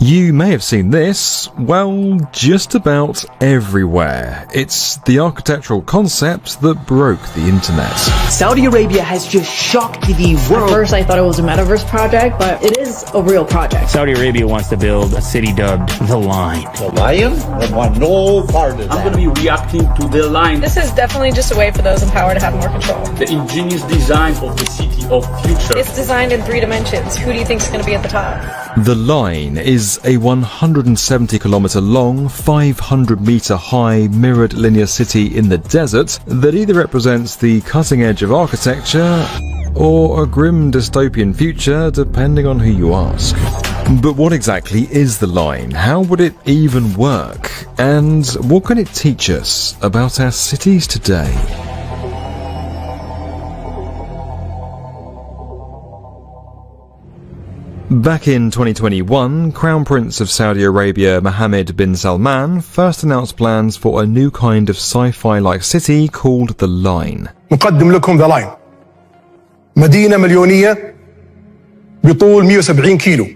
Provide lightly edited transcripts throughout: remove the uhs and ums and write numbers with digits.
You may have seen this, well, just about everywhere. It's the architectural concept that broke the internet. Saudi Arabia has just shocked the world. At first I thought it was a metaverse project, but it is a real project. Saudi Arabia wants to build a city dubbed The Line. The Lion? I want no part of that. I'm going to be reacting to The Line. This is definitely just a way for those in power to have more control. The ingenious design of the city of future. It's designed in 3 dimensions. Who do you think is going to be at the top? The Line is a 170 kilometre long, 500 metre high mirrored linear city in the desert that either represents the cutting edge of architecture or a grim dystopian future, depending on who you ask. But what exactly is the Line? How would it even work? And what can it teach us about our cities today? Back in 2021, Crown Prince of Saudi Arabia Mohammed bin Salman first announced plans for a new kind of sci-fi-like city called the Line. نقدم لكم The Line. مدينة مليونية بطول 170 كيلو.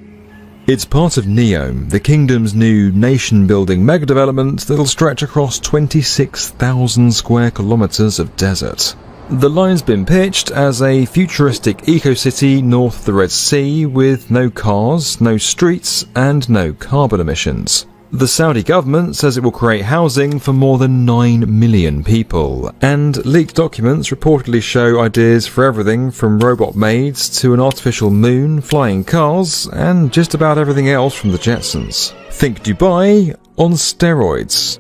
It's part of Neom, the kingdom's new nation-building mega-development that'll stretch across 26,000 square kilometres of desert. The Line's been pitched as a futuristic eco-city north of the Red Sea with no cars, no streets and no carbon emissions. The Saudi government says it will create housing for more than 9 million people, and leaked documents reportedly show ideas for everything from robot maids to an artificial moon, flying cars, and just about everything else from the Jetsons. Think Dubai on steroids.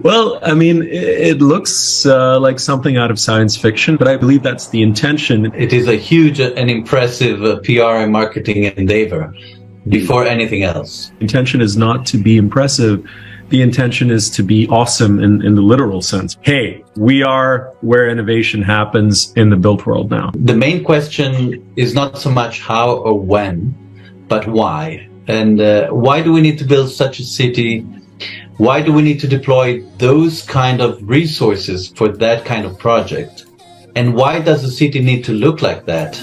Well, I mean, it looks like something out of science fiction, but I believe that's the intention. It is a huge and impressive PR and marketing endeavor before anything else. The intention is not to be impressive. The intention is to be awesome in the literal sense. Hey, we are where innovation happens in the built world now. The main question is not so much how or when, but why. And why do we need to build such a city? Why do we need to deploy those kind of resources for that kind of project? And why does the city need to look like that?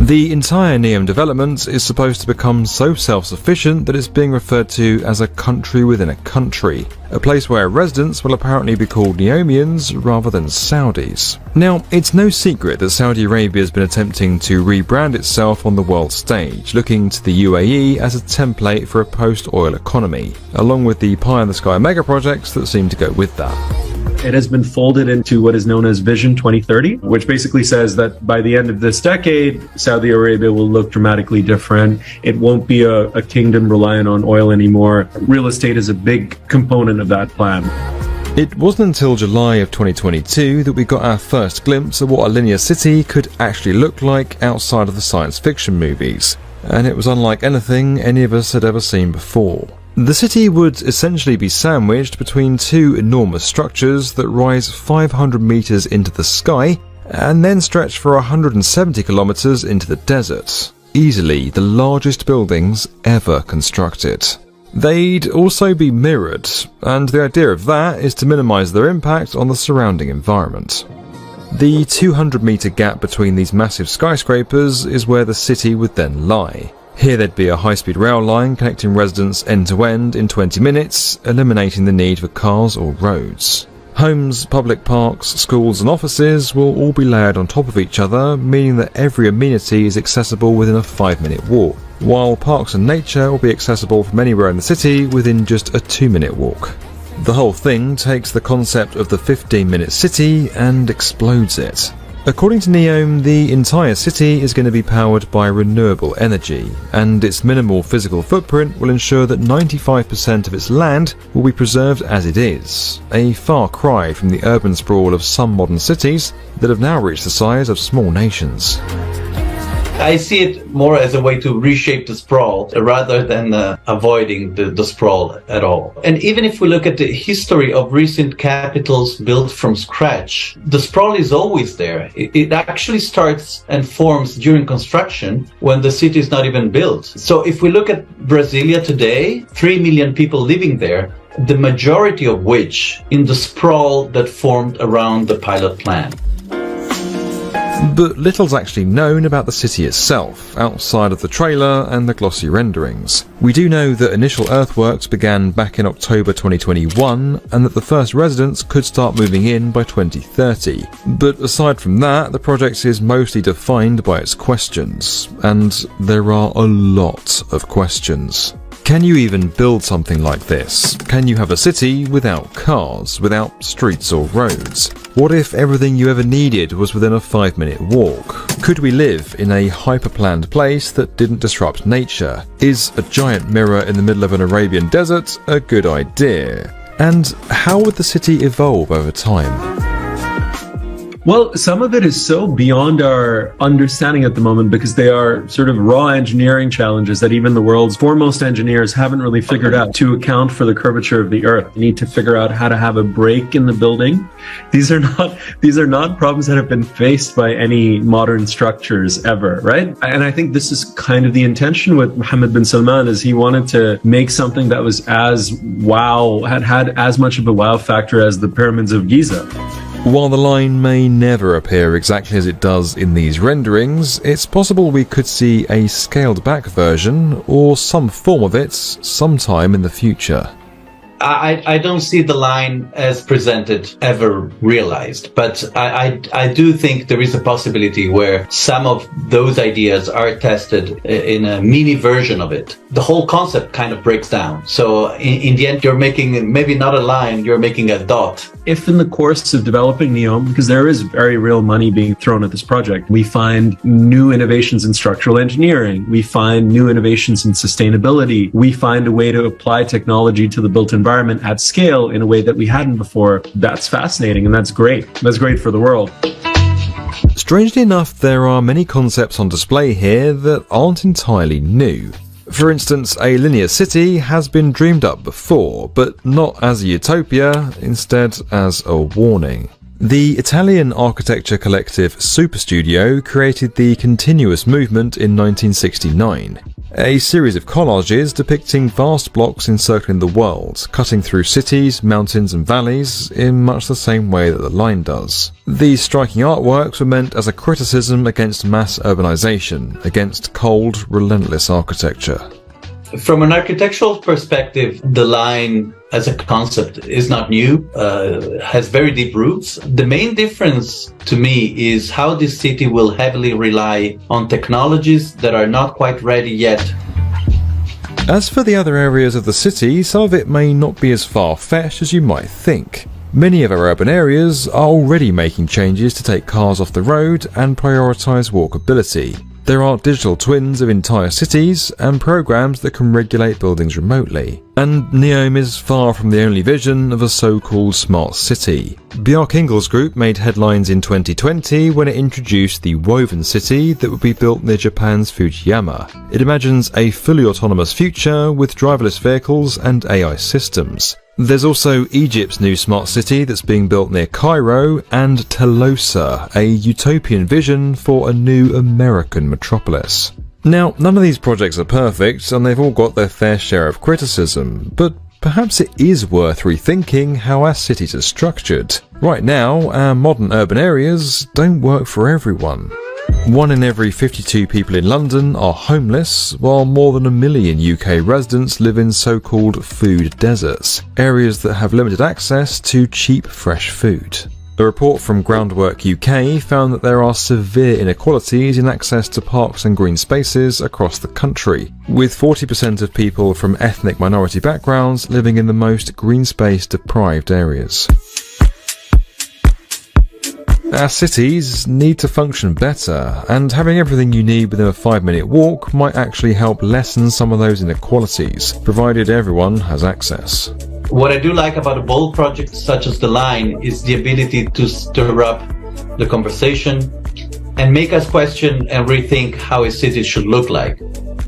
The entire Neom development is supposed to become so self-sufficient that it's being referred to as a country within a country, a place where residents will apparently be called Neomians rather than Saudis. Now, it's no secret that Saudi Arabia has been attempting to rebrand itself on the world stage, looking to the UAE as a template for a post-oil economy, along with the pie-in-the-sky mega projects that seem to go with that. It has been folded into what is known as Vision 2030, which basically says that by the end of this decade, Saudi Arabia will look dramatically different. It won't be a kingdom reliant on oil anymore. Real estate is a big component of that plan. It wasn't until July of 2022 that we got our first glimpse of what a linear city could actually look like outside of the science fiction movies, and it was unlike anything any of us had ever seen before. The city would essentially be sandwiched between 2 enormous structures that rise 500 meters into the sky and then stretch for 170 kilometers into the desert, easily the largest buildings ever constructed. They'd also be mirrored, and the idea of that is to minimize their impact on the surrounding environment. The 200-meter gap between these massive skyscrapers is where the city would then lie. Here there'd be a high-speed rail line connecting residents end-to-end in 20 minutes, eliminating the need for cars or roads. Homes, public parks, schools and offices will all be layered on top of each other, meaning that every amenity is accessible within a 5-minute walk, while parks and nature will be accessible from anywhere in the city within just a 2-minute walk. The whole thing takes the concept of the 15-minute city and explodes it. According to Neom, the entire city is going to be powered by renewable energy, and its minimal physical footprint will ensure that 95% of its land will be preserved as it is, a far cry from the urban sprawl of some modern cities that have now reached the size of small nations. I see it more as a way to reshape the sprawl rather than avoiding the sprawl at all. And even if we look at the history of recent capitals built from scratch, the sprawl is always there. It actually starts and forms during construction when the city is not even built. So if we look at Brasilia today, 3 million people living there, the majority of which in the sprawl that formed around the pilot plan. But little's actually known about the city itself, outside of the trailer and the glossy renderings. We do know that initial earthworks began back in October 2021, and that the first residents could start moving in by 2030. But aside from that, the project is mostly defined by its questions, and there are a lot of questions. Can you even build something like this? Can you have a city without cars, without streets or roads? What if everything you ever needed was within a 5-minute walk? Could we live in a hyper-planned place that didn't disrupt nature? Is a giant mirror in the middle of an Arabian desert a good idea? And how would the city evolve over time? Well, some of it is so beyond our understanding at the moment because they are sort of raw engineering challenges that even the world's foremost engineers haven't really figured out to account for the curvature of the earth. You need to figure out how to have a break in the building. These are not problems that have been faced by any modern structures ever, right? And I think this is kind of the intention with Mohammed bin Salman, is he wanted to make something that was as wow, had as much of a wow factor as the pyramids of Giza. While the line may never appear exactly as it does in these renderings, it's possible we could see a scaled back version or some form of it sometime in the future. I don't see the line as presented ever realized, but I do think there is a possibility where some of those ideas are tested in a mini version of it. The whole concept kind of breaks down. So in the end, you're making maybe not a line, you're making a dot. If in the course of developing Neom, because there is very real money being thrown at this project, we find new innovations in structural engineering, we find new innovations in sustainability, we find a way to apply technology to the built environment at scale in a way that we hadn't before, that's fascinating and that's great. That's great for the world. Strangely enough, there are many concepts on display here that aren't entirely new. For instance, a linear city has been dreamed up before, but not as a utopia, instead as a warning. The Italian architecture collective Superstudio created the continuous movement in 1969, a series of collages depicting vast blocks encircling the world, cutting through cities, mountains and valleys in much the same way that the line does. These striking artworks were meant as a criticism against mass urbanization, against cold, relentless architecture. From an architectural perspective, the line as a concept is not new, has very deep roots. The main difference to me is how this city will heavily rely on technologies that are not quite ready yet. As for the other areas of the city, some of it may not be as far-fetched as you might think. Many of our urban areas are already making changes to take cars off the road and prioritise walkability. There are digital twins of entire cities and programs that can regulate buildings remotely. And Neom is far from the only vision of a so-called smart city. Bjarke Ingels Group made headlines in 2020 when it introduced the Woven City that would be built near Japan's Fujiyama. It imagines a fully autonomous future with driverless vehicles and AI systems. There's also Egypt's new smart city that's being built near Cairo, and Telosa, a utopian vision for a new American metropolis. Now, none of these projects are perfect, and they've all got their fair share of criticism, but perhaps it is worth rethinking how our cities are structured. Right now, our modern urban areas don't work for everyone. 1 in every 52 people in London are homeless, while more than 1 million UK residents live in so-called food deserts, areas that have limited access to cheap fresh food. A report from Groundwork UK found that there are severe inequalities in access to parks and green spaces across the country, with 40% of people from ethnic minority backgrounds living in the most green space deprived areas. Our cities need to function better, and having everything you need within a 5-minute walk might actually help lessen some of those inequalities, provided everyone has access. What I do like about a bold project such as The Line is the ability to stir up the conversation and make us question and rethink how a city should look like.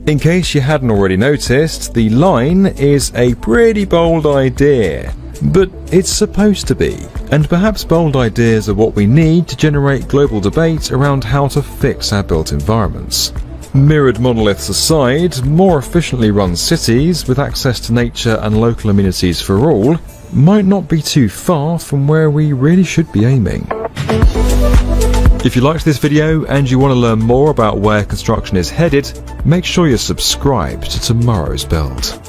In case you hadn't already noticed, The Line is a pretty bold idea. But it's supposed to be, and perhaps bold ideas are what we need to generate global debate around how to fix our built environments. Mirrored monoliths aside, more efficiently run cities with access to nature and local amenities for all might not be too far from where we really should be aiming. If you liked this video and you want to learn more about where construction is headed, make sure you're subscribed to tomorrow's build.